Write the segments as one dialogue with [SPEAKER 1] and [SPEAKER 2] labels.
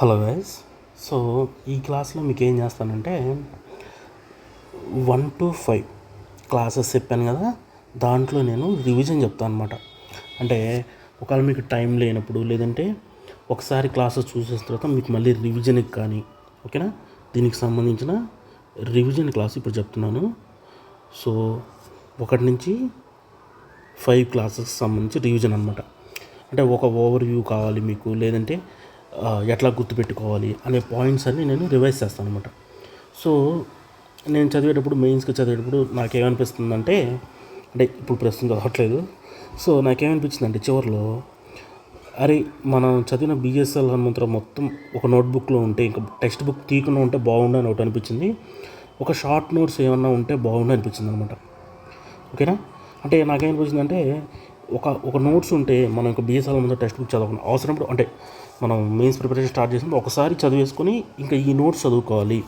[SPEAKER 1] Hello guys. So ఈ క్లాస్లో మీకు ఏం చేస్తానంటే 1 to 5 క్లాసెస్ చెప్పాను కదా, దాంట్లో నేను రివిజన్ చెప్తాను అనమాట. అంటే ఒకవేళ మీకు టైం లేనప్పుడు, లేదంటే ఒకసారి క్లాసెస్ చూసేసిన తర్వాత మీకు మళ్ళీ రివిజన్కి కానీ, ఓకేనా, దీనికి సంబంధించిన రివిజన్ క్లాస్ ఇప్పుడు చెప్తున్నాను. సో 1 నుంచి 5 క్లాసెస్ సంబంధించి రివిజన్ అనమాట. అంటే ఒక ఓవర్ వ్యూ కావాలి మీకు, లేదంటే ఎట్లా గుర్తుపెట్టుకోవాలి అనే పాయింట్స్ అన్నీ నేను రివైజ్ చేస్తాను అనమాట. సో నేను చదివేటప్పుడు, మెయిన్స్కి చదివేటప్పుడు నాకేమనిపిస్తుందంటే, అంటే ఇప్పుడు ప్రస్తుతం చదవట్లేదు, సో నాకేమనిపించిందంటే చివరిలో, అరే మనం చదివిన బిఎస్ఎల్ హనుమంతరావు మొత్తం ఒక నోట్బుక్లో ఉంటే, ఇంకా టెక్స్ట్ బుక్ తీయకుండా ఉంటే బాగుండు అని ఒకటి అనిపించింది. ఒక షార్ట్ నోట్స్ ఏమన్నా ఉంటే బాగుండు అనిపించింది అనమాట. ఓకేనా. అంటే నాకేమనిపించిందంటే, ఒక నోట్స్ ఉంటే మనం ఇంకా బిఎస్ఎల్ హనుమంతరావు టెక్స్ట్ బుక్ చదవకుండా అవసరప్పుడు, అంటే మనం మెయిన్స్ ప్రిపరేషన్ స్టార్ట్ చేసినప్పుడు ఒకసారి చదివేసుకొని ఇంకా ఈ నోట్స్ చదువుకోవాలి,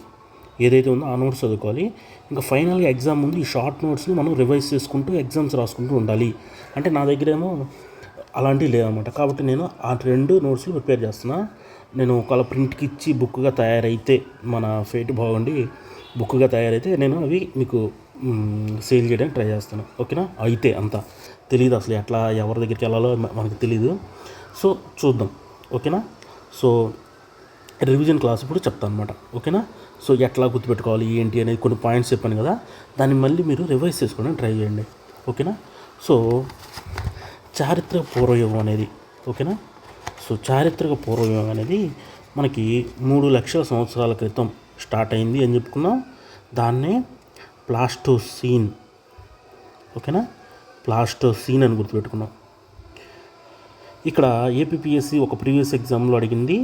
[SPEAKER 1] ఏదైతే ఉందో ఆ నోట్స్ చదువుకోవాలి. ఇంకా ఫైనల్గా ఎగ్జామ్ ముందు ఈ షార్ట్ నోట్స్ని మనం రివైజ్ చేసుకుంటూ ఎగ్జామ్స్ రాసుకుంటూ ఉండాలి. అంటే నా దగ్గరేమో అలాంటివి లేదన్నమాట. కాబట్టి నేను ఆ 2 నోట్స్లు ప్రిపేర్ చేస్తున్నా. నేను ఒకవేళ ప్రింట్కి ఇచ్చి బుక్గా తయారైతే, మన ఫేట్ బాగుండి బుక్గా తయారైతే నేను అవి మీకు సేల్ చేయడానికి ట్రై చేస్తాను. ఓకేనా. అయితే అంతా తెలియదు, అసలు ఎట్లా ఎవరి దగ్గరికి వెళ్ళాలో మనకు తెలీదు. సో చూద్దాం. ఓకేనా. సో రివిజన్ క్లాస్ ఇప్పుడు చెప్తాను అనమాట. ఓకేనా. సో ఎట్లా గుర్తుపెట్టుకోవాలి ఏంటి అనేది కొన్ని పాయింట్స్ చెప్పాను కదా, దాన్ని మళ్ళీ మీరు రివైజ్ చేసుకోవడానికి ట్రై చేయండి. ఓకేనా. సో చారిత్రక పూర్వయుగం అనేది, ఓకేనా, సో చారిత్రక పూర్వయుగం అనేది మనకి 3 లక్షల సంవత్సరాల క్రితం స్టార్ట్ అయింది అని చెప్పుకున్నాం. దాన్నే ప్లాస్టోసీన్, ఓకేనా, ప్లాస్టోసీన్ అని గుర్తుపెట్టుకున్నాం. ఇక్కడ ఏపీపీఎస్సీ ఒక ప్రీవియస్ ఎగ్జామ్లో అడిగింది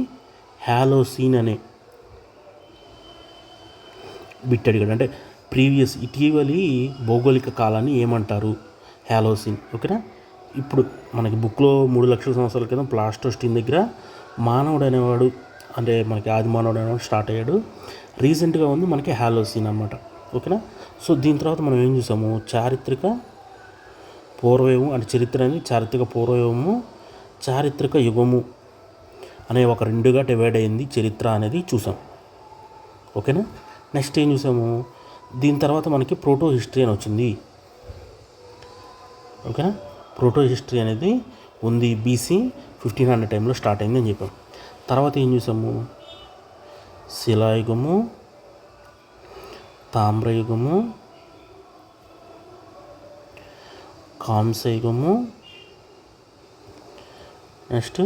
[SPEAKER 1] హాలోసీన్ అనే బిట్ అడిగాడు. అంటే ప్రీవియస్ ఇటీవలి భౌగోళిక కాలాన్ని ఏమంటారు, హాలోసీన్. ఓకేనా. ఇప్పుడు మనకి బుక్లో 3 లక్షల సంవత్సరాల క్రితం ప్లాస్టోసీన్ దగ్గర మానవుడు అనేవాడు, అంటే మనకి ఆది మానవుడు అనేవాడు స్టార్ట్ అయ్యాడు. రీసెంట్గా ఉంది మనకి హాలోసీన్ అనమాట. ఓకేనా. సో దీని తర్వాత మనం ఏం చూసాము, చారిత్రక పూర్వయుగం, అంటే చరిత్ర అనేది చారిత్రక పూర్వయుగము, చారిత్రక యుగము అనే ఒక 2గా డివైడ్ అయింది చరిత్ర అనేది చూసాం. ఓకేనా. నెక్స్ట్ ఏం చూసాము, దీని తర్వాత మనకి ప్రోటో హిస్టరీ అని వచ్చింది. ఓకేనా. ప్రోటో హిస్టరీ అనేది ఉంది, బీసీ 1500 టైంలో స్టార్ట్ అయింది అని చెప్పాం. తర్వాత ఏం చూసాము, శిలాయుగము, తామ్రయుగము, కాంస్యయుగము, నెక్స్ట్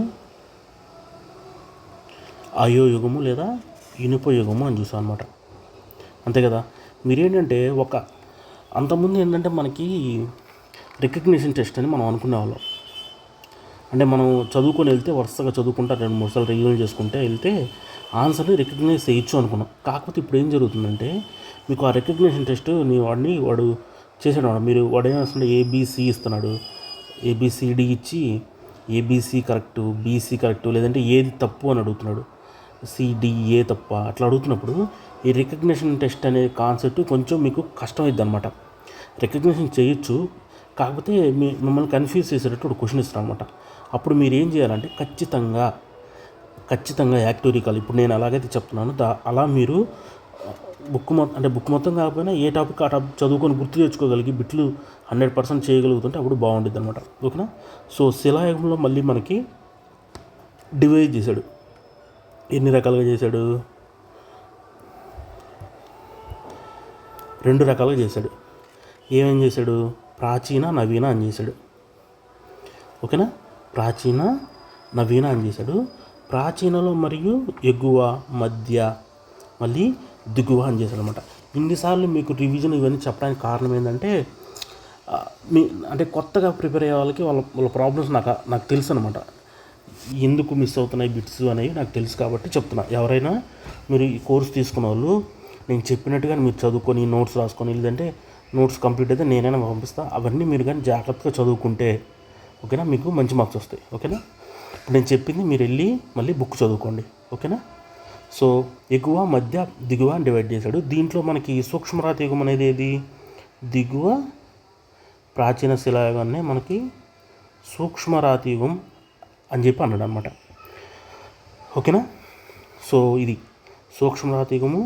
[SPEAKER 1] అయోయుగము లేదా ఇనుప యుగము అని చూసాం అనమాట. అంతే కదా. మీరేంటంటే అంతకుముందు ఏంటంటే మనకి రికగ్నిషన్ టెస్ట్ అని మనం అనుకునేవాళ్ళం. అంటే మనం చదువుకొని వెళ్తే, వరుసగా చదువుకుంటా 2-3 సార్లు రివిజన్ చేసుకుంటే వెళ్తే ఆన్సర్ని రికగ్నైజ్ చేయొచ్చు అనుకున్నాం. కాకపోతే ఇప్పుడు ఏం జరుగుతుందంటే, మీకు ఆ రికగ్నిషన్ టెస్ట్ వాడు చేసాడు, వాడు ఏమేస్తున్నాడు, ఏబిసి ఇస్తున్నాడు, ఏబిసిడి ఇచ్చి ఏబిసి కరెక్టు, బీసీ కరెక్టు, లేదంటే ఏది తప్పు అని అడుగుతున్నాడు, సిడిఏ తప్ప అట్లా అడుగుతున్నప్పుడు ఈ రికగ్నిషన్ టెస్ట్ అనే కాన్సెప్ట్ కొంచెం మీకు కష్టమైద్ది అనమాట. రికగ్నిషన్ చేయొచ్చు, కాకపోతే మిమ్మల్ని కన్ఫ్యూజ్ చేసేటట్టు ఒక క్వశ్చన్ ఇస్తారు అనమాట. అప్పుడు మీరు ఏం చేయాలంటే ఖచ్చితంగా యాక్టివ్ రీకాల్, ఇప్పుడు నేను ఎలాగైతే చెప్తున్నానో అలా మీరు బుక్ మొత్తం కాకపోయినా ఏ టాపిక్ ఆ టాపిక్ చదువుకొని గుర్తు తెచ్చుకోగలిగి బిట్లు 100% చేయగలుగుతుంటే అప్పుడు బాగుంటుంది అనమాట. ఓకేనా. సో శిలాయుగంలో మళ్ళీ మనకి డివైడ్ చేశాడు. ఎన్ని రకాలుగా చేశాడు, 2 రకాలుగా చేశాడు. ఏమేం చేశాడు, ప్రాచీన, నవీన అని చేశాడు. ఓకేనా. ప్రాచీన, నవీన అని చేశాడు. ప్రాచీనలో మరియు ఎగువ, మధ్య, మళ్ళీ దిగువ అని చేశాడు అనమాట. ఇన్నిసార్లు మీకు రివిజన్ ఇవన్నీ చెప్పడానికి కారణం ఏంటంటే, అంటే కొత్తగా ప్రిపేర్ అయ్యే వాళ్ళకి వాళ్ళ ప్రాబ్లమ్స్ నాకు తెలుసు అనమాట. ఎందుకు మిస్ అవుతున్నాయి బిట్స్ అనేవి నాకు తెలుసు కాబట్టి చెప్తున్నా. ఎవరైనా మీరు ఈ కోర్స్ తీసుకున్న వాళ్ళు నేను చెప్పినట్టుగా మీరు చదువుకొని నోట్స్ రాసుకొని, లేదంటే నోట్స్ కంప్లీట్ అయితే నేనైనా పంపిస్తాను, అవన్నీ మీరు కానీ జాగ్రత్తగా చదువుకుంటే, ఓకేనా, మీకు మంచి మార్క్స్ వస్తాయి. ఓకేనా. ఇప్పుడు నేను చెప్పింది మీరు వెళ్ళి మళ్ళీ బుక్ చదువుకోండి. ఓకేనా. సో ఎగువ, మధ్య, దిగువ అని డివైడ్ చేశాడు. దీంట్లో మనకి సూక్ష్మరాతి యుగం అనేది ఏది, దిగువ ప్రాచీన శిలాయుగాన్ని మనకి సూక్ష్మరాతి యుగం అని చెప్పి అన్నాడు అనమాట. ఓకేనా. సో ఇది సూక్ష్మరాతి యుగము.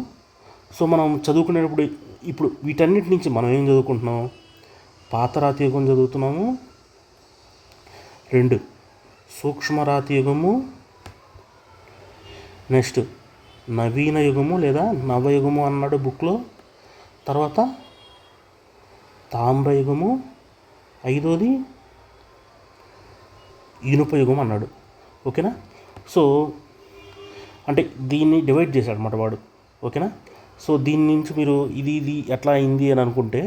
[SPEAKER 1] సో మనం చదువుకునేటప్పుడు ఇప్పుడు వీటన్నిటి నుంచి మనం ఏం చదువుకుంటున్నాం? పాతరాతి యుగం చదువుతున్నాము, 2 సూక్ష్మరాతి యుగము, నెక్స్ట్ నవీన యుగము లేదా నవయుగము అన్నాడు బుక్లో, తర్వాత తామ్రయుగము, 5వది ఇనుప యుగం అన్నాడు. ఓకేనా? సో అంటే దీన్ని డివైడ్ చేశాడు అన్నమాట వాడు. ఓకేనా? సో దీని నుంచి మీరు ఇది ఎట్లా అయింది అని అనుకుంటే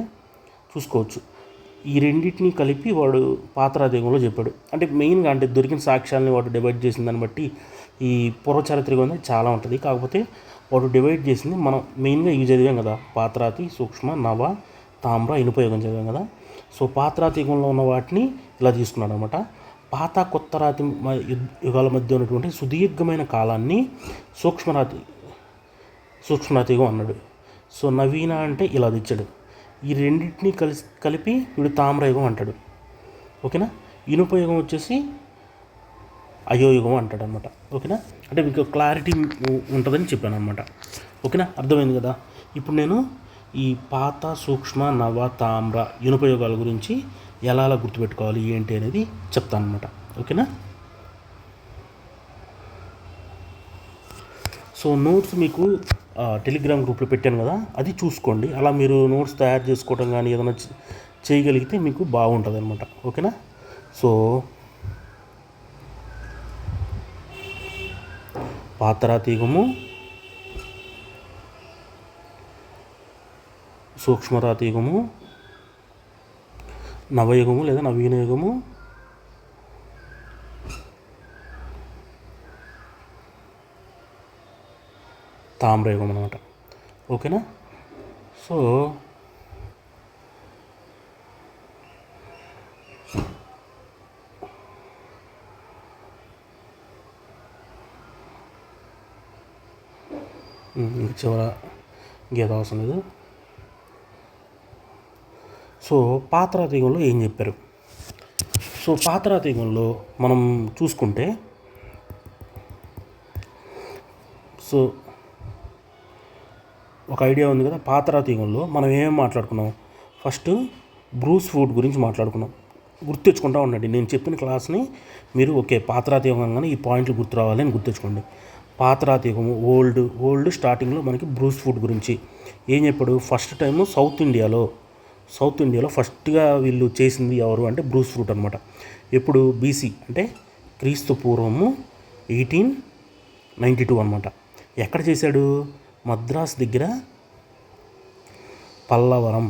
[SPEAKER 1] చూసుకోవచ్చు. ఈ రెండింటిని కలిపి వాడు పాతరాతి యుగంలో చెప్పాడు. అంటే మెయిన్గా అంటే దొరికిన సాక్ష్యాలని వాడు డివైడ్ చేసిన దాన్ని బట్టి ఈ పూర్వచరిత్ర యుగం చాలా ఉంటుంది. కాకపోతే వాడు డివైడ్ చేసింది మనం మెయిన్గా ఇవి చదివాం కదా, పాతరాతి, సూక్ష్మ, నవ, తామ్ర, ఇనుప యుగం చదివాం కదా. సో పాతరాతి యుగంలో ఉన్న వాటిని ఇలా తీసుకున్నాడు అనమాట. పాత కొత్త రాతి యుగాల మధ్య ఉన్నటువంటి సుదీర్ఘమైన కాలాన్ని సూక్ష్మరాతి యుగం అన్నాడు. సో నవీన అంటే ఇలా తెచ్చాడు. ఈ రెండింటినీ కలిపి వీడు తామ్రయుగం అంటాడు. ఓకేనా? ఇనుప యుగం వచ్చేసి అయోయుగం అంటాడు అనమాట. ఓకేనా? అంటే మీకు క్లారిటీ ఉంటుందని చెప్పాను అనమాట. ఓకేనా? అర్థమైంది కదా. ఇప్పుడు నేను ఈ పాత, సూక్ష్మ, నవ, తామ్ర, ఇనుప యుగాల గురించి ఎలా గుర్తుపెట్టుకోవాలి ఏంటి అనేది చెప్తాను అనమాట. ఓకేనా? సో నోట్స్ మీకు టెలిగ్రామ్ గ్రూప్లో పెట్టాను కదా, అది చూసుకోండి. అలా మీరు నోట్స్ తయారు చేసుకోవడం కానీ ఏదైనా చేయగలిగితే మీకు బాగుంటుంది అనమాట. ఓకేనా? సో పాతరాతి యుగము, సూక్ష్మరాతి యుగము, నవయుగము లేదా నవీన యుగము, తామ్రయుగం అనమాట. ఓకేనా? సో చివర గీత అవసరం లేదు. సో పాతరాతి యుగంలో ఏం చెప్పారు? సో పాతరాతి యుగంలో మనం చూసుకుంటే సో ఒక ఐడియా ఉంది కదా. పాతరాతి యుగంలో మనం ఏమేమి మాట్లాడుకున్నాం? ఫస్ట్ బ్రూస్ ఫుడ్ గురించి మాట్లాడుకున్నాం. గుర్తెచ్చుకుంటా ఉండండి నేను చెప్పిన క్లాస్ని మీరు. ఓకే, పాతరాతి యుగం కానీ ఈ పాయింట్లు గుర్తు రావాలి అని గుర్తెచ్చుకోండి. పాతరాతి యుగము ఓల్డ్ స్టార్టింగ్లో మనకి బ్రూస్ ఫుడ్ గురించి ఏం చెప్పాడు? ఫస్ట్ టైము సౌత్ ఇండియాలో ఫస్ట్గా వీళ్ళు చేసింది ఎవరు అంటే బ్రూస్ ఫ్రూట్ అనమాట. ఎప్పుడు? బీసీ అంటే క్రీస్తు పూర్వము 1892 అనమాట. ఎక్కడ చేశాడు? మద్రాస్ దగ్గర పల్లవరం.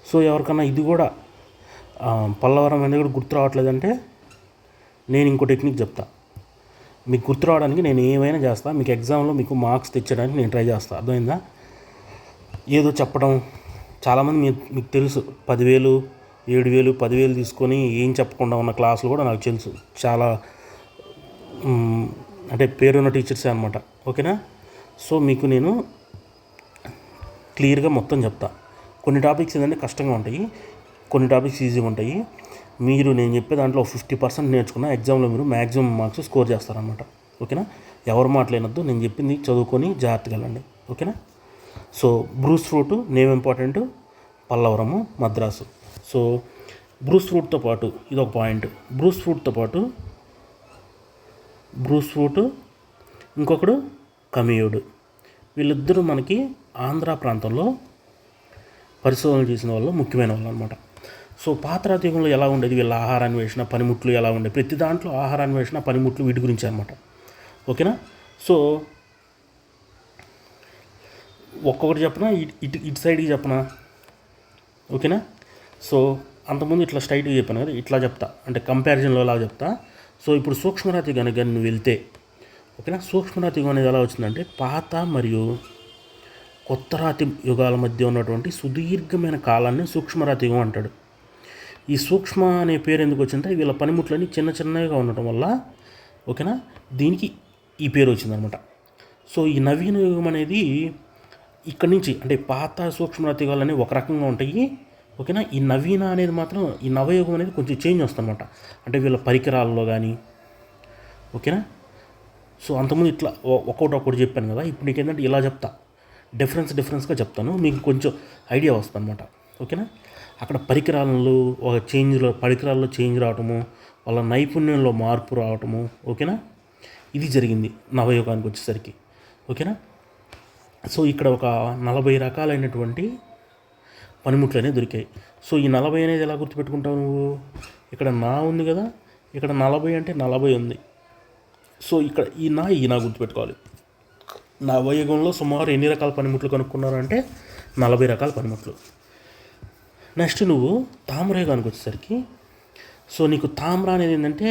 [SPEAKER 1] సో ఎవరికన్నా ఇది కూడా పల్లవరం అనేది కూడా గుర్తు రావట్లేదంటే నేను ఇంకో టెక్నిక్ చెప్తా. మీకు గుర్తు రావడానికి నేను ఏమైనా చేస్తా. మీకు ఎగ్జామ్లో మీకు మార్క్స్ తెచ్చడానికి నేను ట్రై చేస్తాను. అర్థమైందా? ఏదో చెప్పడం. చాలామంది మీకు తెలుసు 10,000, 7,000, 10,000 తీసుకొని ఏం చెప్పకుండా ఉన్న క్లాసులు కూడా నాకు తెలుసు. చాలా అంటే పేరున్న టీచర్సే అనమాట. ఓకేనా? సో మీకు నేను క్లియర్గా మొత్తం చెప్తా. కొన్ని టాపిక్స్ ఏంటంటే కష్టంగా ఉంటాయి, కొన్ని టాపిక్స్ ఈజీగా ఉంటాయి. మీరు నేను చెప్పే దాంట్లో 50% నేర్చుకున్న ఎగ్జామ్లో మీరు మ్యాక్సిమం మార్క్స్ స్కోర్ చేస్తారనమాట. ఓకేనా? ఎవరు మాట్లాడినద్దు, నేను చెప్పింది చదువుకొని జాగ్రత్తగా వెళ్ళండి. ఓకేనా? So Bruce Foote name important, Pallavaram, Madras. So Bruce ఫ్రూట్తో పాటు ఇదొక పాయింట్. బ్రూస్ ఫ్రూట్ ఇంకొకడు కమియుడు. వీళ్ళిద్దరూ మనకి ఆంధ్ర ప్రాంతంలో పరిశోధనలు చేసిన వాళ్ళు ముఖ్యమైన వాళ్ళు అనమాట. సో పాతరాతి యుగంలో ఎలా ఉండేది? వీళ్ళ ఆహారాన్వేషణ, పనిముట్లు ఎలా ఉండేది? ప్రతి దాంట్లో ఆహారాన్వేషణ, పనిముట్లు వీటి గురించి అనమాట. ఓకేనా? సో ఒక్కొక్కటి చెప్పనా, ఇటు సైడ్కి చెప్పనా? ఓకేనా? సో అంతకుముందు ఇట్లా స్ట్రైట్గా చెప్పాను కదా, ఇట్లా చెప్తా, అంటే కంపారిజన్లో ఎలా చెప్తా. సో ఇప్పుడు సూక్ష్మరాతి కనుక నువ్వు వెళ్తే, ఓకేనా, సూక్ష్మరాతి యుగం అనేది ఎలా వచ్చిందంటే పాత మరియు కొత్త రాతి యుగాల మధ్య ఉన్నటువంటి సుదీర్ఘమైన కాలాన్ని సూక్ష్మరాతి యుగం అంటాడు. ఈ సూక్ష్మ అనే పేరు ఎందుకు వచ్చిందంటే వీళ్ళ పనిముట్లన్నీ చిన్నగా ఉండటం వల్ల, ఓకేనా, దీనికి ఈ పేరు వచ్చిందనమాట. సో ఈ నవీన యుగం అనేది ఇక్కడి నుంచి, అంటే పాత సూక్ష్మరాతి యుగాలు అనేవి ఒక రకంగా ఉంటాయి. ఓకేనా? ఈ నవీన అనేది మాత్రం, ఈ నవయుగం అనేది కొంచెం చేంజ్ వస్తుందన్నమాట. అంటే వీళ్ళ పరికరాల్లో కానీ, ఓకేనా. సో అంతకుముందు ఇట్లా ఒక్కొక్కటి చెప్పాను కదా, ఇప్పుడు నీకు ఏంటంటే ఇలా చెప్తా, డిఫరెన్స్గా చెప్తాను, మీకు కొంచెం ఐడియా వస్తుంది అనమాట. ఓకేనా? అక్కడ పరికరాల్లో చేంజ్ రావటము, వాళ్ళ నైపుణ్యంలో మార్పు రావటము. ఓకేనా? ఇది జరిగింది నవయుగానికి వచ్చేసరికి. ఓకేనా? సో ఇక్కడ ఒక 40 రకాలైనటువంటి పనిముట్లు అనేవి దొరికాయి. సో ఈ 40 అనేది ఎలా గుర్తుపెట్టుకుంటావు నువ్వు? ఇక్కడ నా ఉంది కదా, ఇక్కడ 40 అంటే 40 ఉంది. సో ఇక్కడ ఈ నా గుర్తుపెట్టుకోవాలి. నవయుగంలో సుమారు ఎన్ని రకాల పనిముట్లు కనుక్కున్నారు అంటే 40 రకాల పనిముట్లు. నెక్స్ట్ నువ్వు తామ్రయుగానికి వచ్చేసరికి, సో నీకు తామ్ర అనేది ఏంటంటే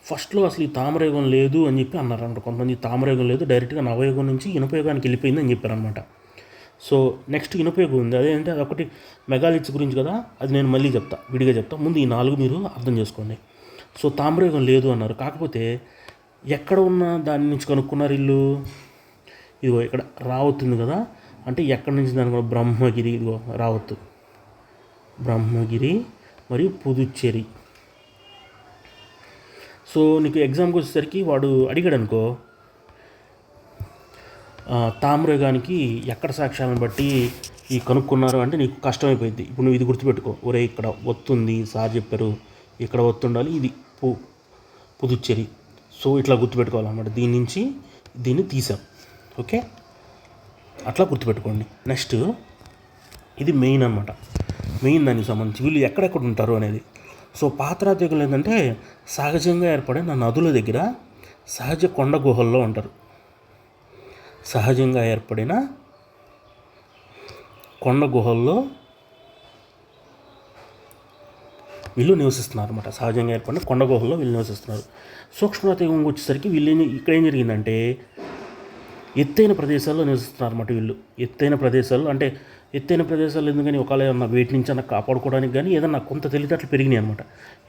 [SPEAKER 1] ఫస్ట్లో అసలు ఈ తామ్రయుగం లేదు అని చెప్పి అన్నారంట కొంతమంది. తామ్రయుగం లేదు, డైరెక్ట్గా నవయుగం నుంచి ఇనుపయుగానికి వెళ్ళిపోయింది అని చెప్పారనమాట. సో నెక్స్ట్ ఇనుపయుగం ఉంది, అదేంటే అదొకటి మెగాలిత్స్ గురించి కదా, అది నేను మళ్ళీ విడిగా చెప్తా. ముందు ఈ 4 మీరు అర్థం చేసుకోండి. సో తామ్రయుగం లేదు అన్నారు, కాకపోతే ఎక్కడ ఉన్న దాని నుంచి కనుక్కున్నారు ఇల్లు? ఇదిగో ఇక్కడ రావతుంది కదా, అంటే ఎక్కడి నుంచి దాని కూడా బ్రహ్మగిరి, ఇదిగో రావత్తు, బ్రహ్మగిరి మరియు పుదుచ్చేరి. సో నీకు ఎగ్జామ్కి వచ్చేసరికి వాడు అడిగాడు అనుకో, తామ్రయుగానికి ఎక్కడ సాక్ష్యాలను బట్టి ఈ కనుక్కున్నారు అంటే నీకు కష్టమైపోయింది. ఇప్పుడు నువ్వు ఇది గుర్తుపెట్టుకో, ఒరే ఇక్కడ ఒత్తుంది సార్ చెప్పారు, ఇక్కడ ఒత్తుండాలి, ఇది పుదుచ్చేరి. సో ఇట్లా గుర్తుపెట్టుకోవాలన్నమాట. దీని నుంచి దీన్ని తీసాం. ఓకే, అట్లా గుర్తుపెట్టుకోండి. నెక్స్ట్ ఇది మెయిన్ అనమాట, మెయిన్ దానికి సంబంధించి వీళ్ళు ఎక్కడెక్కడ ఉంటారు అనేది. సో పాతరాజులు ఏంటంటే సహజంగా ఏర్పడిన నదుల దగ్గర సహజ కొండ గుహల్లో ఉంటారు. సహజంగా ఏర్పడిన కొండ గుహల్లో వీళ్ళు నివసిస్తున్నారు అనమాట. సహజంగా ఏర్పడిన కొండ గుహల్లో వీళ్ళు నివసిస్తున్నారు. సూక్ష్మరాతియుగం వచ్చేసరికి వీళ్ళు ఇక్కడ ఏం జరిగిందంటే ఎత్తైన ప్రదేశాల్లో నివసిస్తున్నారు అనమాట. వీళ్ళు ఎత్తైన ప్రదేశాల్లో, అంటే ఎత్తైన ప్రదేశాలు ఎందుకని, ఒకవేళ ఏమన్నా వేటి నుంచి అన్న కాపాడుకోవడానికి కానీ ఏదన్నా కొంత తెలివితేటలు పెరిగినాయి అనమాట.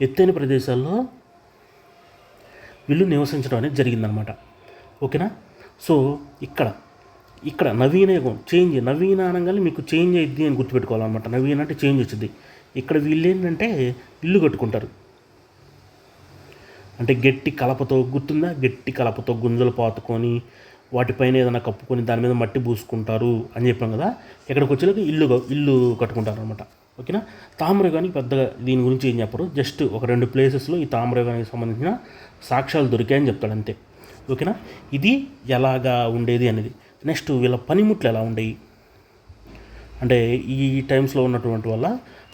[SPEAKER 1] ఎత్తైన ప్రదేశాల్లో వీళ్ళు నివసించడం అనేది జరిగిందనమాట. ఓకేనా? సో ఇక్కడ నవీన యుగం చేంజ్, నవీన అనగానే మీకు చేంజ్ అయ్యిద్ది అని గుర్తుపెట్టుకోవాలన్నమాట. నవీన అంటే చేంజ్ వచ్చింది. ఇక్కడ వీళ్ళు ఏంటంటే ఇల్లు కట్టుకుంటారు, అంటే గట్టి కలపతో, గుర్తుందా? గట్టి కలపతో గుంజలు పాతుకొని వాటిపైన ఏదైనా కప్పుకొని దాని మీద మట్టి పూసుకుంటారు అని చెప్పాం కదా. ఇక్కడికి వచ్చేలాగా ఇల్లు కట్టుకుంటారు అనమాట. ఓకేనా? తామ్రయుగానికి పెద్దగా దీని గురించి ఏం చెప్పరు, జస్ట్ ఒక 2 ప్లేసెస్లో ఈ తామ్రయుగానికి సంబంధించిన సాక్ష్యాలు దొరికాయని చెప్తాడు అంతే. ఓకేనా? ఇది ఎలాగా ఉండేది అనేది. నెక్స్ట్ వీళ్ళ పనిముట్లు ఎలా ఉండేవి అంటే ఈ టైమ్స్లో ఉన్నటువంటి వల్ల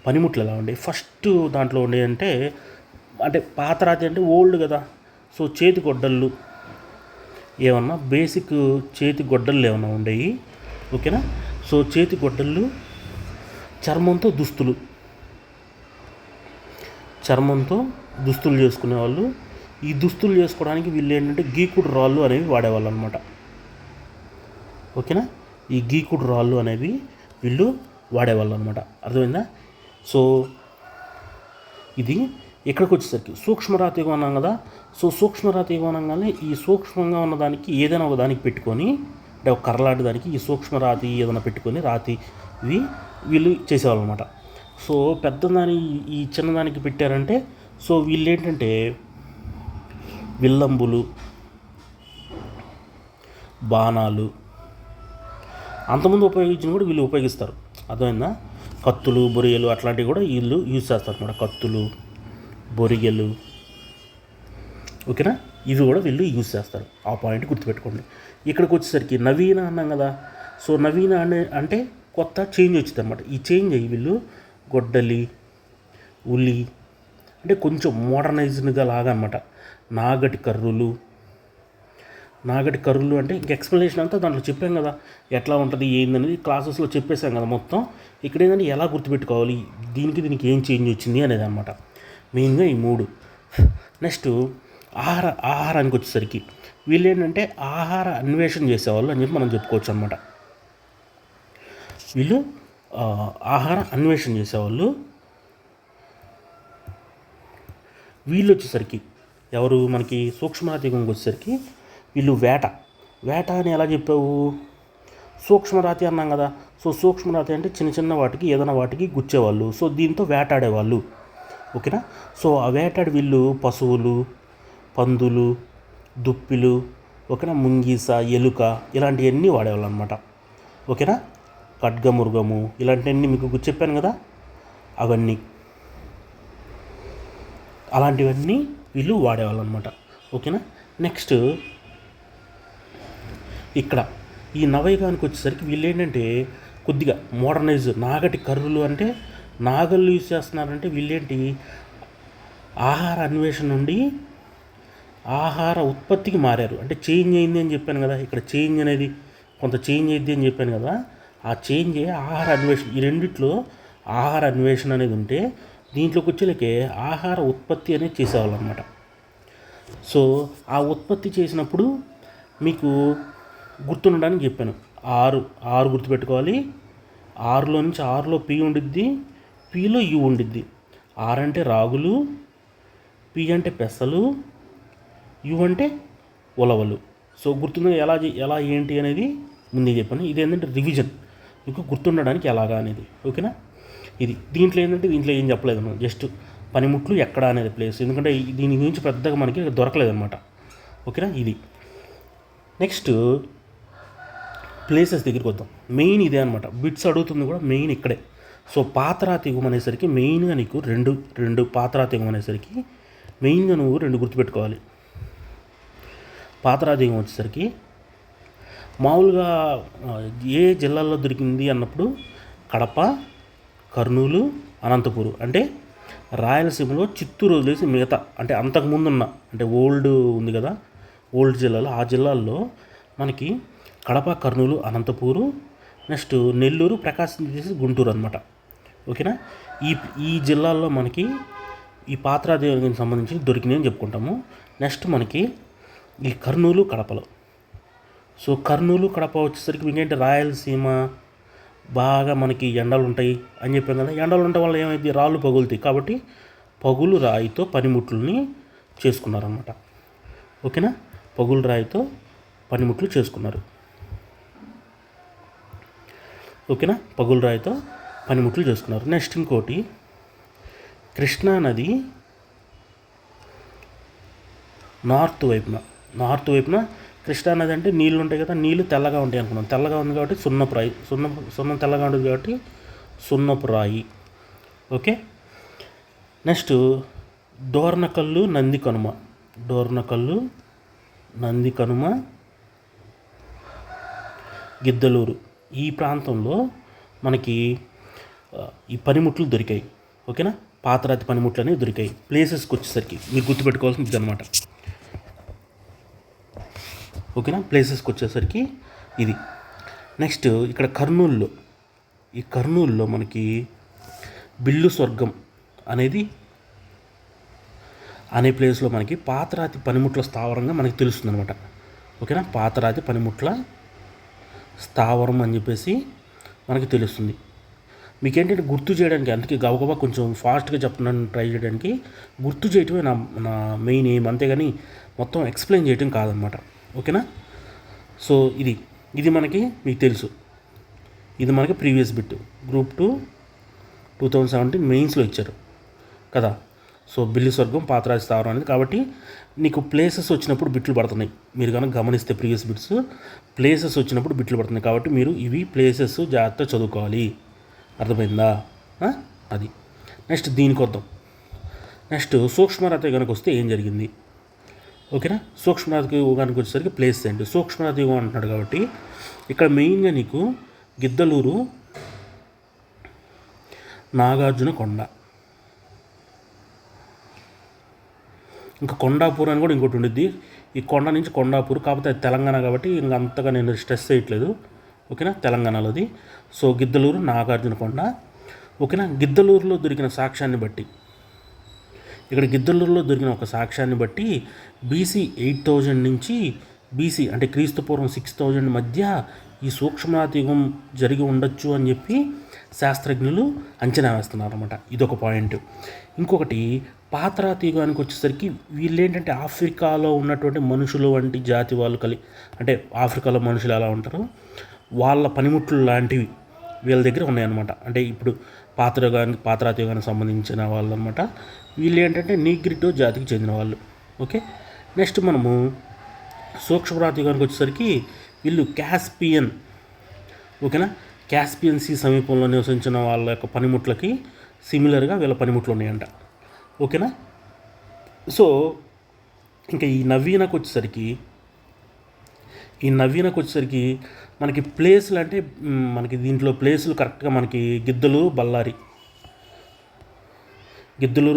[SPEAKER 1] పనిముట్లు ఎలా ఉండేవి. ఫస్ట్ దాంట్లో ఉండేవి అంటే పాతరాతి అంటే ఓల్డ్ కదా. సో చేతి గొడ్డళ్ళు ఏమన్నా బేసిక్ చేతి గొడ్డళ్ళు ఏమన్నా ఉండేవి. ఓకేనా? సో చేతి గొడ్డళ్ళు, చర్మంతో దుస్తులు చేసుకునేవాళ్ళు. ఈ దుస్తులు చేసుకోవడానికి వీళ్ళు ఏంటంటే గీకుడు రాళ్ళు అనేవి వాడేవాళ్ళు అనమాట. ఓకేనా? ఈ గీకుడు రాళ్ళు అనేవి వీళ్ళు వాడేవాళ్ళు అనమాట. అర్థమైందా? సో ఇది ఇక్కడికి వచ్చేసరికి సూక్ష్మరాతియుగం అన్నాం కదా. సో సూక్ష్మరాతియుగం అనగానే ఈ సూక్ష్మంగా ఉన్నదానికి ఏదైనా ఒక దానికి పెట్టుకొని, అంటే ఒక కర్రలాంటి దానికి ఈ సూక్ష్మరాతి ఏదైనా పెట్టుకొని రాతి ఇవి వీళ్ళు చేసేవాళ్ళు అనమాట. సో పెద్దదాని ఈ చిన్నదానికి పెట్టారంటే, సో వీళ్ళు ఏంటంటే విల్లంబులు, బాణాలు అంతకుముందు ఉపయోగించిన కూడా వీళ్ళు ఉపయోగిస్తారు. అర్థమైందా? కత్తులు, బొరియలు అట్లాంటివి కూడా వీళ్ళు యూజ్ చేస్తారు అనమాట. కత్తులు, బొరియలు, ఓకేనా, ఇవి కూడా వీళ్ళు యూజ్ చేస్తారు. ఆ పాయింట్ గుర్తుపెట్టుకోండి. ఇక్కడికి వచ్చేసరికి నవీన అన్నాం కదా. సో నవీన అంటే కొత్త చేంజ్ వచ్చింది అనమాట. ఈ చేంజ్ అయ్యి వీళ్ళు గొడ్డలి, ఉలి అంటే కొంచెం మోడర్నైజ్డ్గా లాగా అనమాట. నాగటి కర్రులు అంటే ఇంక ఎక్స్ప్లెనేషన్ అంతా దాంట్లో చెప్పాం కదా, ఎట్లా ఉంటుంది ఏందనేది క్లాసెస్లో చెప్పేశాం కదా మొత్తం. ఇక్కడ ఏంటంటే ఎలా గుర్తుపెట్టుకోవాలి, దీనికి ఏం చేంజ్ వచ్చింది అనేది అనమాట. మెయిన్గా ఈ 3. నెక్స్ట్ ఆహారానికి వచ్చేసరికి వీళ్ళు ఏంటంటే ఆహార అన్వేషణ చేసేవాళ్ళు అని చెప్పి మనం చెప్పుకోవచ్చు అనమాట. వీళ్ళు ఆహార అన్వేషణ చేసేవాళ్ళు. వీళ్ళు వచ్చేసరికి ఎవరు మనకి సూక్ష్మరాతియుగంకి వచ్చేసరికి వీళ్ళు వేట అని ఎలా చెప్పావు, సూక్ష్మరాతి అన్నాం కదా. సో సూక్ష్మరాతి అంటే చిన్న వాటికి ఏదైనా వాటికి గుచ్చేవాళ్ళు. సో దీంతో వేటాడేవాళ్ళు. ఓకేనా? సో ఆ వేటాడి వీళ్ళు పశువులు, పందులు, దుప్పిలు, ఓకేనా. ముంగీస, ఎలుక ఇలాంటివన్నీ వాడేవాళ్ళు అనమాట. ఓకేనా. ఖడ్గమృగము ఇలాంటివన్నీ మీకు చెప్పాను కదా, అవన్నీ అలాంటివన్నీ వీళ్ళు వాడేవాళ్ళు అనమాట. ఓకేనా. నెక్స్ట్ ఇక్కడ ఈ నవయుగానికి వచ్చేసరికి వీళ్ళు ఏంటంటే కొద్దిగా మోడర్నైజ్, నాగటి కర్రులు అంటే నాగళ్ళు యూజ్ చేస్తున్నారంటే వీళ్ళేంటి ఆహార అన్వేషణ నుండి ఆహార ఉత్పత్తికి మారారు. అంటే చేంజ్ అయింది అని చెప్పాను కదా, ఇక్కడ చేంజ్ అనేది కొంత చేంజ్ అయింది అని చెప్పాను కదా, ఆ చేంజ్ ఆహార అన్వేషణ, ఈ రెండిట్లో ఆహార అన్వేషణ అనేది ఉంటే దీంట్లోకి వచ్చేలకే ఆహార ఉత్పత్తి అనేది చేసేవాళ్ళు అనమాట. సో ఆ ఉత్పత్తి చేసినప్పుడు మీకు గుర్తుండడానికి చెప్పాను, ఆరు గుర్తుపెట్టుకోవాలి. ఆరులో నుంచి ఆరులో పి ఉండిద్ది, పిలో యు ఉండిద్ది. ఆరు అంటే రాగులు, పి అంటే పెసలు, యు అంటే ఉలవలు. సో గుర్తుందా ఎలా ఏంటి అనేది ముందే చెప్పాను. ఇది ఏంటంటే రివిజన్, మీకు గుర్తుండడానికి ఎలాగా అనేది. ఓకేనా. దీంట్లో దీంట్లో ఏం చెప్పలేదు మనం, జస్ట్ పనిముట్లు ఎక్కడ అనేది ప్లేస్, ఎందుకంటే దీని గురించి పెద్దగా మనకి దొరకలేదన్నమాట. ఓకేనా. ఇది నెక్స్ట్ ప్లేసెస్ దగ్గరికి వద్దాం. మెయిన్ ఇదే అనమాట, బిట్స్ అడుగుతుంది కూడా మెయిన్ ఇక్కడే. సో పాతరాతి యుగం అనేసరికి మెయిన్గా నీకు రెండు పాతరాతి యుగం అనేసరికి మెయిన్గా నువ్వు రెండు గుర్తుపెట్టుకోవాలి. పాతరాతి యుగం వచ్చేసరికి మామూలుగా ఏ జిల్లాల్లో దొరికింది అన్నప్పుడు కడప, కర్నూలు, అనంతపురం, అంటే రాయలసీమలో చిత్తూరు వదిలేసి మిగతా అంటే అంతకుముందున్న అంటే ఓల్డ్ ఉంది కదా, ఓల్డ్ జిల్లాలో ఆ జిల్లాల్లో మనకి కడప, కర్నూలు, అనంతపూరు, నెక్స్ట్ నెల్లూరు, ప్రకాశం చేసి గుంటూరు అనమాట. ఓకేనా. ఈ జిల్లాల్లో మనకి ఈ పాత్రాదేవికి సంబంధించి దొరికినాయి అని చెప్పుకుంటాము. నెక్స్ట్ మనకి ఈ కర్నూలు, కడపలో. సో కర్నూలు, కడప వచ్చేసరికి ఇంకేంటి రాయలసీమ బాగా మనకి ఎండలు ఉంటాయి అని చెప్పాం కదా, ఎండలు ఉండటం వల్ల ఏమైంది, రాళ్ళు పగులుతాయి. కాబట్టి పగులు రాయితో పనిముట్లని చేసుకున్నారన్నమాట. ఓకేనా. పగులు రాయితో పనిముట్లు చేసుకున్నారు. ఓకేనా. పగులు రాయితో పనిముట్లు చేసుకున్నారు. నెక్స్ట్ ఇంకోటి, కృష్ణానది నార్త్ వైపున కృష్ణానది అంటే నీళ్ళు ఉంటాయి కదా, నీళ్ళు తెల్లగా ఉంటాయి అనుకున్నాం. తెల్లగా ఉంది కాబట్టి సున్నం తెల్లగా ఉంటుంది కాబట్టి సున్నపు రాయి. ఓకే. నెక్స్ట్ డోర్నకల్లు, నంది కనుమ, గిద్దలూరు ఈ ప్రాంతంలో మనకి ఈ పనిముట్లు దొరికాయి. ఓకేనా. పాతరాతి పనిముట్లు అనేవి దొరికాయి. ప్లేసెస్కి వచ్చేసరికి మీరు గుర్తుపెట్టుకోవాల్సింది ఇది అనమాట. ఓకేనా. ప్లేసెస్కి వచ్చేసరికి ఇది. నెక్స్ట్ ఇక్కడ కర్నూలులో మనకి బిల్లు స్వర్గం అనే ప్లేస్లో మనకి పాతరాతి పనిముట్ల స్థావరంగా మనకి తెలుస్తుంది అనమాట. ఓకేనా. పాతరాతి పనిముట్ల స్థావరం అని చెప్పేసి మనకి తెలుస్తుంది. మీకేంటంటే గుర్తు చేయడానికి, అందుకే గబగబా కొంచెం ఫాస్ట్గా చెప్తున్నాను, ట్రై చేయడానికి. గుర్తు చేయటమే నా మెయిన్ ఎయిమ్, అంతేగాని మొత్తం ఎక్స్ప్లెయిన్ చేయటం కాదనమాట. ఓకేనా. సో ఇది మనకి మీకు తెలుసు, ఇది మనకి ప్రీవియస్ బిట్ గ్రూప్ 2 2017 మెయిన్స్లో ఇచ్చారు కదా. సో బిల్లు స్వర్గం, పాతరాతి స్థావరం అనేది. కాబట్టి నీకు ప్లేసెస్ వచ్చినప్పుడు బిట్లు పడుతున్నాయి. మీరు కనుక గమనిస్తే ప్రీవియస్ బిట్స్ ప్లేసెస్ వచ్చినప్పుడు బిట్లు పడుతున్నాయి. కాబట్టి మీరు ఇవి ప్లేసెస్ జాగ్రత్తగా చదువుకోవాలి. అర్థమైందా. అది. నెక్స్ట్ దీనికి వద్దాం. నెక్స్ట్ సూక్ష్మరాతి యుగానికి వస్తే ఏం జరిగింది. ఓకేనా. సూక్ష్మరాతి యుగానికి వచ్చేసరికి ప్లేస్ ఏంటి, సూక్ష్మరాతి యుగం అంటున్నాడు కాబట్టి ఇక్కడ మెయిన్గా నీకు గిద్దలూరు, నాగార్జున కొండ, ఇంకా కొండాపూర్ అని కూడా ఇంకోటి ఉండిద్ది. ఈ కొండ నుంచి కొండాపూర్, కాకపోతే అది తెలంగాణ కాబట్టి ఇంకా అంతగా నేను స్ట్రెస్ చేయట్లేదు. ఓకేనా. తెలంగాణలోది. సో గిద్దలూరు, నాగార్జున కొండ. ఓకేనా. గిద్దలూరులో దొరికిన సాక్ష్యాన్ని బట్టి, ఇక్కడ గిద్దలూరులో దొరికిన ఒక సాక్ష్యాన్ని బట్టి బీసీ 8000 నుంచి బీసీ అంటే క్రీస్తుపూర్వం 6000 మధ్య ఈ సూక్ష్మరాతి యుగం జరిగి ఉండొచ్చు అని చెప్పి శాస్త్రజ్ఞులు అంచనా వేస్తున్నారు అనమాట. ఇదొక పాయింట్. ఇంకొకటి, పాతరాతి యుగానికి వచ్చేసరికి వీళ్ళు ఏంటంటే ఆఫ్రికాలో ఉన్నటువంటి మనుషులు వంటి జాతి వాళ్ళు అంటే ఆఫ్రికాలో మనుషులు ఎలా ఉంటారో వాళ్ళ పనిముట్లు లాంటివి వీళ్ళ దగ్గర ఉన్నాయన్నమాట. అంటే ఇప్పుడు పాతరాతి యుగానికి సంబంధించిన వాళ్ళు అనమాట. వీళ్ళు ఏంటంటే నీగ్రిటో జాతికి చెందిన వాళ్ళు. ఓకే. నెక్స్ట్ మనము సూక్ష్మరాతిగానికి వచ్చేసరికి వీళ్ళు క్యాస్పియన్, ఓకేనా, క్యాస్పియన్ సీ సమీపంలో నివసించిన వాళ్ళ యొక్క పనిముట్లకి సిమిలర్గా వీళ్ళ పనిముట్లు ఉన్నాయంట, ఓకేనా. సో ఇంకా ఈ నవీనకు వచ్చేసరికి మనకి ప్లేసులు అంటే మనకి దీంట్లో ప్లేసులు కరెక్ట్గా మనకి గిద్దలూరు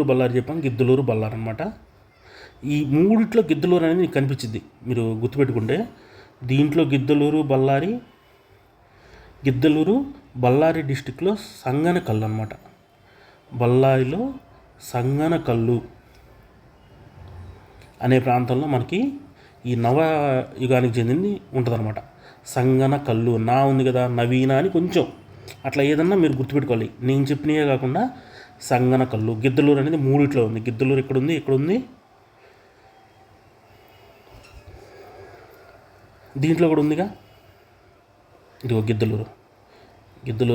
[SPEAKER 1] బళ్ళారి చెప్పాం, గిద్దలూరు బళ్ళారి అనమాట. ఈ మూడిట్లో గిద్దలూరు అనేది మీకు కనిపించింది, మీరు గుర్తుపెట్టుకుంటే. దీంట్లో గిద్దలూరు బళ్ళారి డిస్టిక్లో సంగనకల్లు అనమాట. బళ్ళారిలో సంగనకల్లు అనే ప్రాంతంలో మనకి ఈ నవ యుగానికి చెందింది ఉంటుందన్నమాట. సంగనకల్లు నా ఉంది కదా, నవీన అని కొంచెం అట్లా ఏదన్నా మీరు గుర్తుపెట్టుకోవాలి. నేను చెప్పినవే కాకుండా సంగనకల్లు, గిద్దలూరు అనేది మూడిట్లో ఉంది. గిద్దలూరు ఇక్కడుంది, దీంట్లో కూడా ఉందిగా, ఇదిగో గిద్దలూరు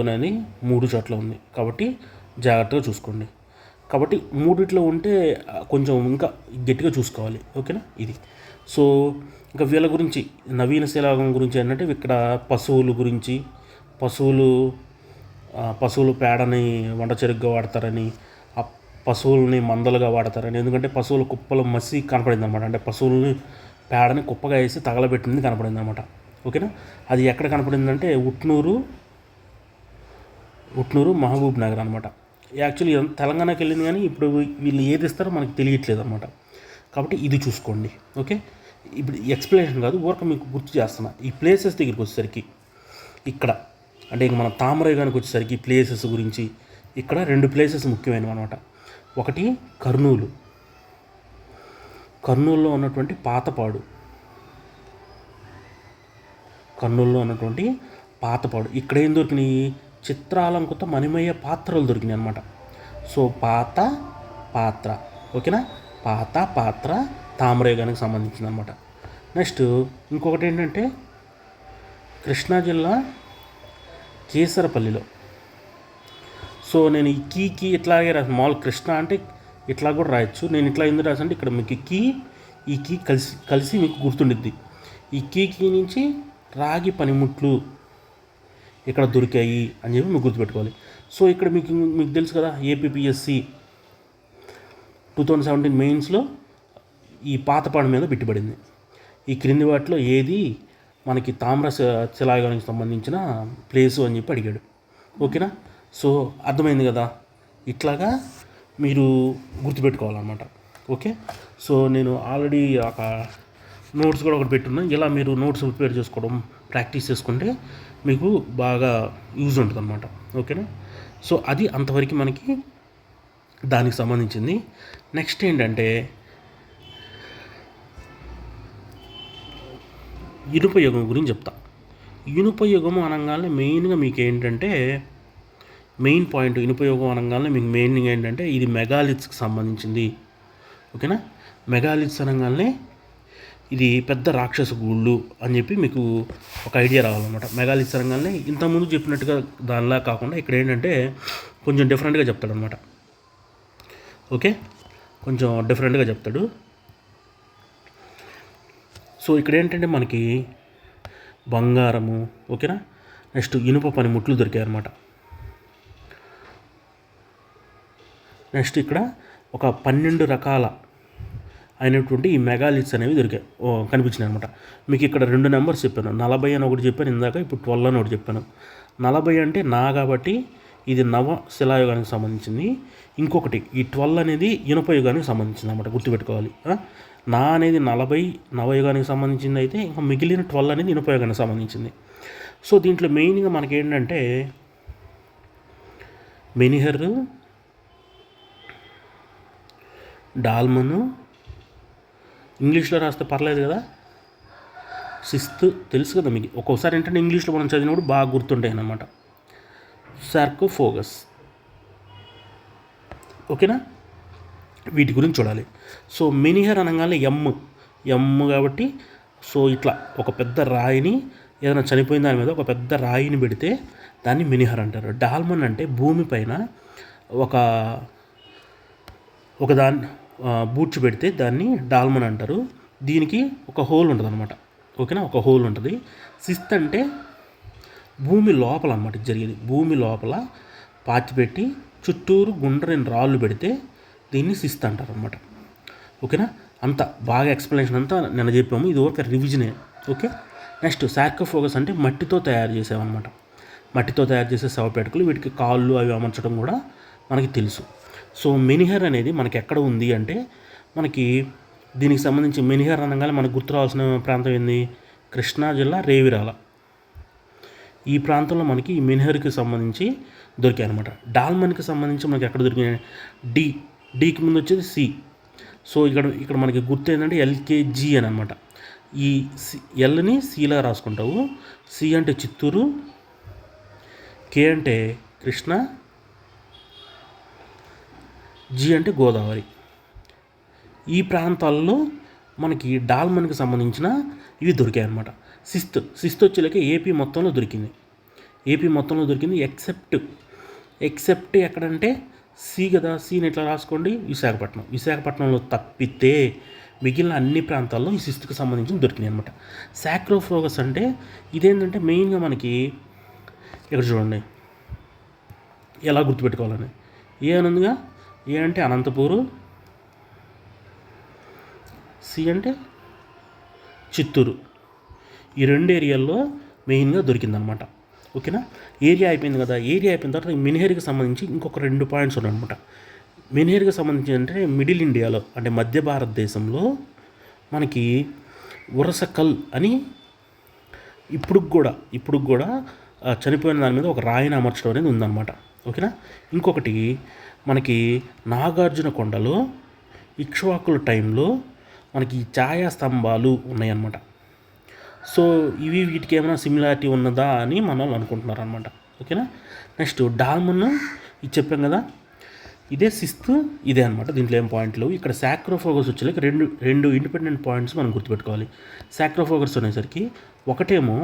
[SPEAKER 1] అనేది 3 చోట్ల ఉంది. కాబట్టి జాగ్రత్తగా చూసుకోండి. కాబట్టి మూడిట్లో ఉంటే కొంచెం ఇంకా గట్టిగా చూసుకోవాలి, ఓకేనా. ఇది సో ఇంకా వీళ్ళ గురించి నవీన శిలాయుగం గురించి ఏంటంటే ఇక్కడ పశువులు పేడని వంట చెరుగ్గా వాడతారని, ఆ పశువులని మందలుగా వాడతారని. ఎందుకంటే పశువుల కుప్పలు మసి కనపడింది అనమాట, అంటే పశువులని పేడని కుప్పగా వేసి తగలబెట్టింది కనపడింది అనమాట, ఓకేనా. అది ఎక్కడ కనపడిందంటే ఉట్నూరు మహబూబ్ నగర్ అనమాట. యాక్చువల్లీ తెలంగాణకి వెళ్ళింది, కానీ ఇప్పుడు వీళ్ళు ఏది ఇస్తారో మనకి తెలియట్లేదు అనమాట. కాబట్టి ఇది చూసుకోండి, ఓకే. ఇప్పుడు ఎక్స్ప్లెనేషన్ కాదు, ఊరక మీకు గుర్తు చేస్తున్నా. ఈ ప్లేసెస్ దగ్గరికి వచ్చేసరికి ఇక్కడ అంటే ఇంక మన తామరయుగానికి వచ్చేసరికి ప్లేసెస్ గురించి ఇక్కడ 2 ప్లేసెస్ ముఖ్యమైనవి అనమాట. ఒకటి కర్నూలులో ఉన్నటువంటి పాతపాడు, ఇక్కడ ఏం దొరికినాయి, చిత్రాలంకృత మణిమయ పాత్రలు దొరికినాయి అనమాట. సో పాత్ర, ఓకేనా, పాత్ర తామరయుగానికి సంబంధించింది అనమాట. నెక్స్ట్ ఇంకొకటి ఏంటంటే కృష్ణా జిల్లా కేసరపల్లిలో. సో నేను ఈ కీ ఇట్లాగే రాసాను, మామూలు కృష్ణ అంటే ఇట్లా కూడా రాయొచ్చు. నేను ఇట్లా ఎందుకు రాసాను అంటే ఇక్కడ మీకు ఈ కీ కలిసి మీకు గుర్తుండిద్ది. ఈ కీ నుంచి రాగి పనిముట్లు ఇక్కడ దొరికాయి అని చెప్పి మీకు గుర్తుపెట్టుకోవాలి. సో ఇక్కడ మీకు తెలుసు కదా, ఏపీపీఎస్సి 2017 మెయిన్స్లో ఈ పాతపాడు మీద బిట్టుబడింది. ఈ క్రింది వాటిలో ఏది మనకి తామ్ర శిలాయుగానికి సంబంధించిన ప్లేసు అని చెప్పి అడిగాడు, ఓకేనా. సో అర్థమైంది కదా, ఇట్లాగా మీరు గుర్తుపెట్టుకోవాలన్నమాట, ఓకే. సో నేను ఆల్రెడీ ఒక నోట్స్ కూడా ఒకటి పెట్టున్నాను. ఇలా మీరు నోట్స్ ప్రిపేర్ చేసుకోవడం ప్రాక్టీస్ చేసుకుంటే మీకు బాగా యూజ్ ఉంటుంది అనమాట, ఓకేనా. సో అది అంతవరకు మనకి దానికి సంబంధించింది. నెక్స్ట్ ఏంటంటే ఇనుప యుగం గురించి చెప్తా. ఇనుప యుగం అనగానే మెయిన్గా మీకు ఏంటంటే మెయిన్ పాయింట్, ఇనుప యుగం అనగానే మీకు మెయిన్గా ఏంటంటే ఇది మెగాలిత్స్కి సంబంధించింది, ఓకేనా. మెగాలిత్స్ అనగానే ఇది పెద్ద రాక్షస గూళ్ళు అని చెప్పి మీకు ఒక ఐడియా రావాలన్నమాట. మెగాలిత్స్ అనగానే ఇంతకుముందు చెప్పినట్టుగా దానిలా కాకుండా ఇక్కడ ఏంటంటే కొంచెం డిఫరెంట్గా చెప్తాడనమాట, ఓకే. కొంచెం డిఫరెంట్గా చెప్తాడు. సో ఇక్కడ ఏంటంటే మనకి బంగారము, ఓకేనా, నెక్స్ట్ ఇనుప పనిముట్లు దొరికాయి అన్నమాట. నెక్స్ట్ ఇక్కడ ఒక 12 రకాల అయినటువంటి ఈ మెగాలిత్స్ అనేవి కనిపించినాయి అనమాట. మీకు ఇక్కడ 2 నెంబర్స్ చెప్పాను, 40 అని ఒకటి చెప్పాను ఇందాక, ఇప్పుడు 12 అని ఒకటి చెప్పాను. 40 అంటే నా కాబట్టి ఇది నవ శిలాయుగానికి సంబంధించింది. ఇంకొకటి ఈ 12 అనేది ఇనుప యుగానికి సంబంధించింది అన్నమాట, గుర్తుపెట్టుకోవాలి. నా అనేది 40 నవయుగానికి సంబంధించింది అయితే ఇంకా మిగిలిన 12 అనేది ఇనుప యుగానికి సంబంధించింది. సో దీంట్లో మెయిన్గా మనకి ఏంటంటే మెనిహర్, డాల్మను, ఇంగ్లీష్లో రాస్తే పర్లేదు కదా, సిస్త్ తెలుసు కదా మీకు. ఒక్కోసారి ఏంటంటే ఇంగ్లీష్లో మనం చదివినప్పుడు బాగా గుర్తుంటాయి అన్నమాట. సార్కోఫోగస్, ఓకేనా, వీటి గురించి చూడాలి. సో మెనిహర్ అనగానే ఎమ్ కాబట్టి సో ఇట్లా ఒక పెద్ద రాయిని ఏదైనా చనిపోయిన దాని మీద ఒక పెద్ద రాయిని పెడితే దాన్ని మెనిహర్ అంటారు. డాల్మన్ అంటే భూమిపైన ఒక దాన్ని బూడ్చి పెడితే దాన్ని డాల్మన్ అంటారు. దీనికి ఒక హోల్ ఉంటుంది అనమాట. ఓకేనా, ఒక హోల్ ఉంటుంది. సిస్త్ అంటే భూమి లోపల అనమాట జరిగేది. భూమి లోపల పాతిపెట్టి చుట్టూరు గుండ్రని రాళ్ళు పెడితే దీన్ని సిస్త్ అంటారు అనమాట. ఓకేనా, అంత బాగా ఎక్స్ప్లెనేషన్ అంతా నిన్న చెప్పాము. ఇది ఒక రివిజనే. ఓకే, నెక్స్ట్ సార్కోఫోగస్ అంటే మట్టితో తయారు చేసామన్నమాట. మట్టితో తయారు చేసే శవపేటకులు, వీటికి కాళ్ళు అవి అమర్చడం కూడా మనకి తెలుసు. సో మెనిహర్ అనేది మనకి ఎక్కడ ఉంది అంటే, మనకి దీనికి సంబంధించి మెనిహర్ అనగానే మనకు గుర్తు రావాల్సిన ప్రాంతం ఏంది? కృష్ణా జిల్లా రేవిరాల. ఈ ప్రాంతంలో మనకి ఈ మెనిహర్కి సంబంధించి దొరికాయి అనమాట. డాల్మన్కి సంబంధించి మనకి ఎక్కడ దొరికాయి? డీకి ముందు వచ్చేది సి. సో ఇక్కడ మనకి గుర్తు ఏంటంటే ఎల్కేజీ అని అనమాట. ఈ ఎల్ని సిలా రాసుకుంటావు. సి అంటే చిత్తూరు, కే అంటే కృష్ణ, జి అంటే గోదావరి. ఈ ప్రాంతాల్లో మనకి డాల్మన్కి సంబంధించిన ఇవి దొరికాయి అనమాట. సిస్త్ వచ్చేలాక ఏపీ మొత్తంలో దొరికింది. ఎక్సెప్ట్ ఎక్కడంటే సి కదా. సీని ఎట్లా రాసుకోండి? విశాఖపట్నంలో తప్పితే మిగిలిన అన్ని ప్రాంతాల్లో ఈ సిస్ట్కి సంబంధించి దొరికినాయి అనమాట. సాక్రోఫోగస్ అంటే ఇదేంటంటే మెయిన్గా మనకి ఇక్కడ చూడండి ఎలా గుర్తుపెట్టుకోవాలని. ఏ అనుందిగా, ఏ అంటే అనంతపూరు, సి అంటే చిత్తూరు. ఈ రెండు ఏరియాల్లో మెయిన్గా దొరికిందనమాట. ఓకేనా, ఏరియా అయిపోయింది కదా. ఏరియా అయిపోయిన తర్వాత మెనిహర్కి సంబంధించి ఇంకొక 2 పాయింట్స్ ఉన్నాయన్నమాట. మెనిహర్కి సంబంధించి అంటే మిడిల్ ఇండియాలో అంటే మధ్య భారతదేశంలో మనకి ఉరసకల్ అని ఇప్పుడు కూడా చనిపోయిన దాని మీద ఒక రాయిని అమర్చడం అనేది ఉందన్నమాట. ఓకేనా, ఇంకొకటి మనకి నాగార్జున కొండలో ఇక్ష్వాకుల టైంలో మనకి ఛాయా స్తంభాలు ఉన్నాయన్నమాట. సో వీటికి ఏమైనా సిమిలారిటీ ఉన్నదా అని మనం అనుకుంటున్నారు అనమాట. ఓకేనా, నెక్స్ట్ డాల్మన్ ఇది చెప్పాం కదా, ఇదే సిస్త్, ఇదే అనమాట. దీంట్లో ఏం పాయింట్లు. ఇక్కడ సాక్రోఫోగస్ వచ్చేలాక రెండు ఇండిపెండెంట్ పాయింట్స్ మనం గుర్తుపెట్టుకోవాలి. సాక్రోఫోగస్ అనేసరికి ఒకటేమో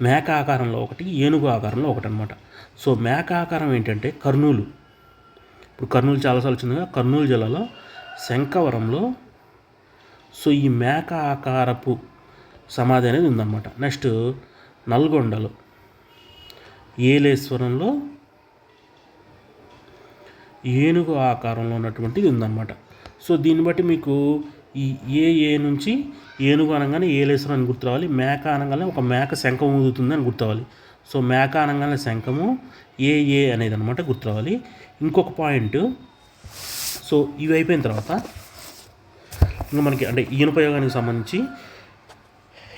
[SPEAKER 1] మేక ఆకారంలో ఒకటి, ఏనుగు ఆకారంలో ఒకటి అనమాట. సో మేక ఆకారం ఏంటంటే కర్నూలు. ఇప్పుడు కర్నూలు చాలాసార్లు వచ్చిందిగా. కర్నూలు జిల్లాలో శంఖవరంలో సో ఈ మేక ఆకారపు సమాధి అనేది ఉందన్నమాట. నెక్స్ట్ నల్గొండలో ఏలేశ్వరంలో ఏనుగు ఆకారంలో ఉన్నటువంటిది ఉందన్నమాట. సో దీన్ని బట్టి మీకు ఈ ఏ నుంచి ఏనుగు అనగానే ఏలేశ్వరం అని గుర్తు రావాలి. మేక అనగానే ఒక మేక శంఖం ఊదుతుంది అని గుర్తురావాలి. సో మేక అనగానే శంఖము, ఏ అనేది అనమాట గుర్తు రావాలి. ఇంకొక పాయింట్, సో ఇవి అయిపోయిన తర్వాత ఇంకా మనకి అంటే ఇనుపయోగానికి సంబంధించి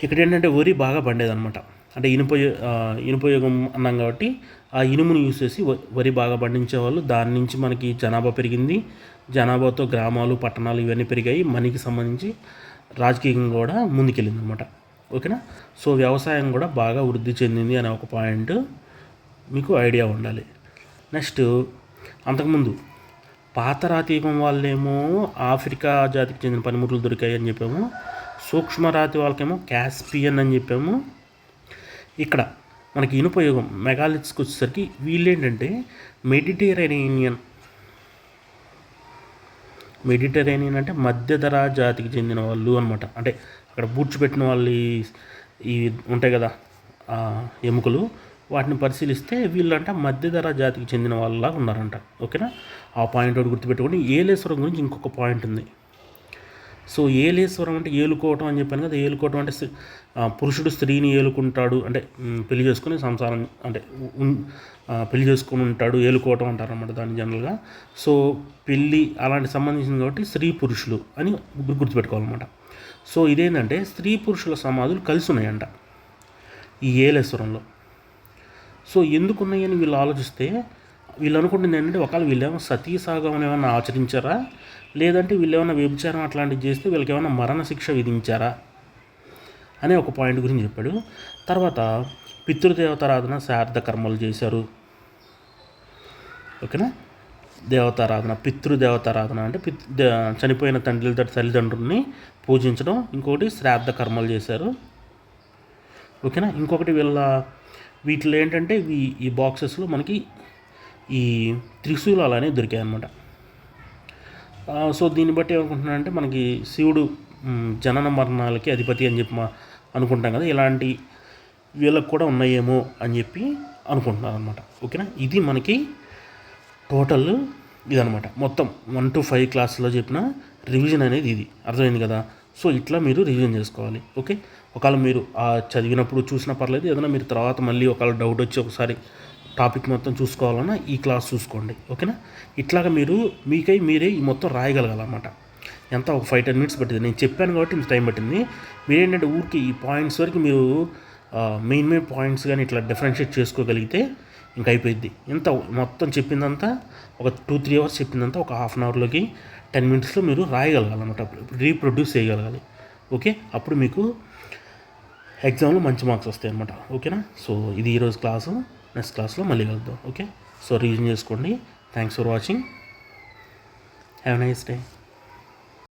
[SPEAKER 1] ఇక్కడ ఏంటంటే వరి బాగా పండేదన్నమాట. అంటే ఇనుపయోగం అన్నాం కాబట్టి ఆ ఇనుముని యూజ్ చేసి వరి బాగా పండించేవాళ్ళు. దాని నుంచి మనకి జనాభా పెరిగింది. జనాభాతో గ్రామాలు, పట్టణాలు ఇవన్నీ పెరిగాయి. మనీకి సంబంధించి రాజకీయంగా కూడా ముందుకెళ్ళింది అనమాట. ఓకేనా, సో వ్యవసాయం కూడా బాగా వృద్ధి చెందింది అనే ఒక పాయింట్ మీకు ఐడియా ఉండాలి. నెక్స్ట్ అంతకుముందు పాతరాతీకం వాళ్ళేమో ఆఫ్రికా జాతికి చెందిన పనిముట్లు దొరికాయి అని చెప్పాము. సూక్ష్మరాతి వాళ్ళకేమో క్యాస్పియన్ అని చెప్పాము. ఇక్కడ మనకి ఇనుపయోగం మెగాలిత్స్కి వచ్చేసరికి వీళ్ళేంటంటే మెడిటరేనియన్ అంటే మధ్యధరా జాతికి చెందిన వాళ్ళు అనమాట. అంటే అక్కడ పూడ్చిపెట్టిన వాళ్ళు ఇవి ఉంటాయి కదా ఎముకలు, వాటిని పరిశీలిస్తే వీళ్ళంట మధ్యధరా జాతికి చెందిన వాళ్ళలాగా ఉన్నారంట. ఓకేనా, ఆ పాయింట్ ఒకటి గుర్తుపెట్టుకోండి. ఏలేశ్వరం గురించి ఇంకొక పాయింట్ ఉంది. సో ఏలేశ్వరం అంటే ఏలుకోవటం అని చెప్పాను కదా. ఏలుకోవటం అంటే పురుషుడు స్త్రీని ఏలుకుంటాడు, అంటే పెళ్లి చేసుకుని సంసారం అంటే పెళ్లి చేసుకుని ఉంటాడు, ఏలుకోవటం అంటారు అన్నమాట దాన్ని జనరల్గా. సో పెళ్ళి అలాంటి సంబంధించింది కాబట్టి స్త్రీ పురుషులు అని గుర్తుపెట్టుకోవాలన్నమాట. సో ఇదేంటంటే స్త్రీ పురుషుల సమాధులు కలిసి ఉన్నాయంట ఈ ఏలేశ్వరంలో. సో ఎందుకున్నాయని వీళ్ళు ఆలోచిస్తే వీళ్ళు అనుకుంటుంది ఏంటంటే ఒకవేళ వీళ్ళేమో సతీసాగం ఏమైనా ఆచరించారా, లేదంటే వీళ్ళు ఏమైనా వ్యభిచారం అట్లాంటివి చేస్తే వీళ్ళకి ఏమైనా మరణశిక్ష విధించారా అనే ఒక పాయింట్ గురించి చెప్పాడు. తర్వాత పితృదేవతారాధన, శారద కర్మలు చేశారు. ఓకేనా, దేవతారాధన, పితృదేవతారాధన అంటే చనిపోయిన తల్లిదండ్రుల్ని పూజించడం. ఇంకొకటి శ్రాద్ధ కర్మలు చేశారు. ఓకేనా, ఇంకొకటి వీటిలో ఏంటంటే ఈ బాక్సెస్లో మనకి ఈ త్రిశూలాలు అనేవి దొరికాయి అన్నమాట. సో దీన్ని బట్టి ఏమనుకుంటున్నానంటే మనకి శివుడు జనన మరణాలకి అధిపతి అని చెప్పి అనుకుంటాం కదా, ఇలాంటి వీళ్ళకి కూడా ఉన్నాయేమో అని చెప్పి అనుకుంటున్నాను అనమాట. ఓకేనా, ఇది మనకి టోటల్ ఇదనమాట. మొత్తం 1 to 5 క్లాసులో చెప్పిన రివిజన్ అనేది ఇది, అర్థమైంది కదా. సో ఇట్లా మీరు రివిజన్ చేసుకోవాలి. ఓకే, ఒకవేళ మీరు చదివినప్పుడు చూసినా పర్లేదు, ఏదైనా మీరు తర్వాత మళ్ళీ ఒకవేళ డౌట్ వచ్చి ఒకసారి టాపిక్ మొత్తం చూసుకోవాలన్నా ఈ క్లాస్ చూసుకోండి. ఓకేనా, ఇట్లాగా మీరు మీకై మీరే ఈ మొత్తం రాయగలగాలన్నమాట. ఎంత ఒక 5-10 minutes పట్టింది, నేను చెప్పాను కాబట్టి ఇంత టైం పట్టింది. మీరేంటంటే ఊరికి ఈ పాయింట్స్ వరకు మీరు మెయిన్ పాయింట్స్ కానీ ఇట్లా డిఫరెన్షియేట్ చేసుకోగలిగితే ఇంక అయిపోయింది. ఇంత మొత్తం చెప్పిందంతా ఒక 2-3 hours చెప్పిందంతా ఒక 1/2 hourలోకి 10 minutesలో మీరు రాయగలగాలన్నమాట, రీప్రొడ్యూస్ చేయగలగాలి. ఓకే, అప్పుడు మీకు ఎగ్జామ్లో మంచి మార్క్స్ వస్తాయి అన్నమాట. ఓకేనా, సో ఇది ఈరోజు క్లాసు. నెక్స్ట్ క్లాస్లో మళ్ళీ కలుద్దాం. ఓకే, సో రివిజన్ చేసుకోండి. Thanks for watching. Have a nice day.